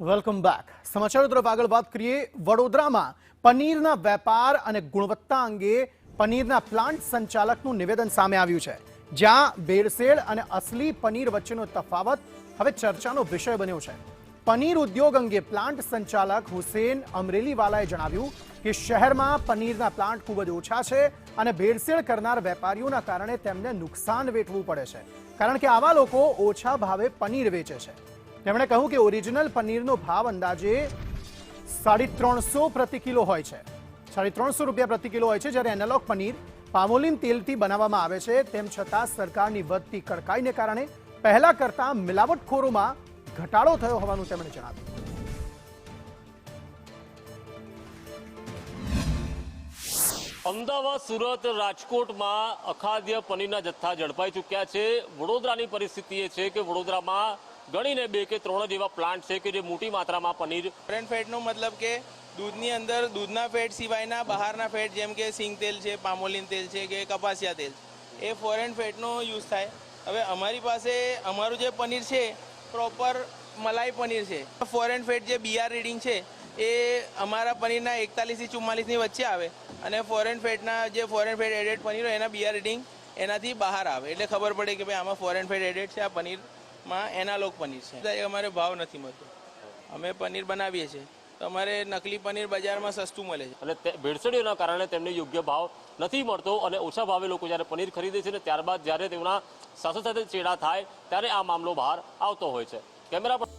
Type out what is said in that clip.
Welcome back. સમાચારો તરફ આગળ વાત કરીએ. વડોદરામાં પનીરના વેપાર અને ગુણવત્તા અંગે પનીરના પ્લાન્ટ સંચાલકનું નિવેદન સામે આવ્યું છે, જ્યાં ભેળસેળ અને અસલી પનીર વચ્ચેનો તફાવત હવે ચર્ચાનો વિષય બન્યો છે. પનીર ઉદ્યોગ અંગે પ્લાન્ટ સંચાલક હુસેન અમરેલીવાલાએ જણાવ્યું કે શહેરમાં પનીરના પ્લાન્ટ ખૂબ જ ઓછા છે અને ભેળસેળ કરનાર વેપારીઓના કારણે તેમને નુકસાન વેઠવું પડે છે, કારણ કે આવા લોકો ઓછા ભાવે પનીર વેચે છે. તેમણે કહ્યું કે ઓરિજિનલ પનીરનો ભાવ અંદાજે 350 પ્રતિ કિલો હોય છે, 350 રૂપિયા પ્રતિ કિલો હોય છે, જ્યારે એનાલોગ પનીર પામોલીન તેલથી બનાવવામાં આવે છે. તેમ છતાં સરકારની વધતી કડકાઈને કારણે પહેલા કરતાં મિલાવટખોરોમાં ઘટાડો થયો હોવાનું તેમણે જણાવ્યું. અમદાવાદ, સુરત, રાજકોટમાં અખાદ્ય પનીરના જથ્થા ઝડપાઈ ચૂક્યા છે. વડોદરાની પરિસ્થિતિ એ છે કે વડોદરામાં ગણીને 2 કે 3 જેવા પ્લાન્ટ છે કે જે મોટી માત્રામાં પનીર ફોરેન ફેટનો મતલબ કે દૂધની અંદર દૂધના ફેટ સિવાયના બહારના ફેટ, જેમ કે સિંગ તેલ છે, પામોલીન તેલ છે કે કપાસિયા તેલ, એ ફોરેન ફેટનો યુઝ થાય. હવે અમારી પાસે અમારું જે પનીર છે પ્રોપર મલાઈ પનીર છે. ફોરેન ફેટ જે બીઆર રીડિંગ છે એ અમારા પનીરના 41 થી 44ની વચ્ચે આવે અને ફોરેન ફેટના જે ફોરેન ફેટ એડેડ પનીર હોય એના બીઆર રીડિંગ એનાથી બહાર આવે, એટલે ખબર પડે કે ભાઈ આમાં ફોરેન ફેટ એડેડ છે, આ પનીરમાં એનાલોગ પનીર છે. અમારે ભાવ નથી મળતો. અમે પનીર બનાવીએ છીએ તો અમારે નકલી પનીર બજારમાં સસ્તું મળે છે અને ભેળસેળીઓના કારણે તેમને યોગ્ય ભાવ નથી મળતો અને ઓછા ભાવે લોકો જ્યારે પનીર ખરીદે છે ને ત્યારબાદ જ્યારે તેમના સાથે ચેડા થાય ત્યારે આ મામલો બહાર આવતો હોય છે. કેમેરા પર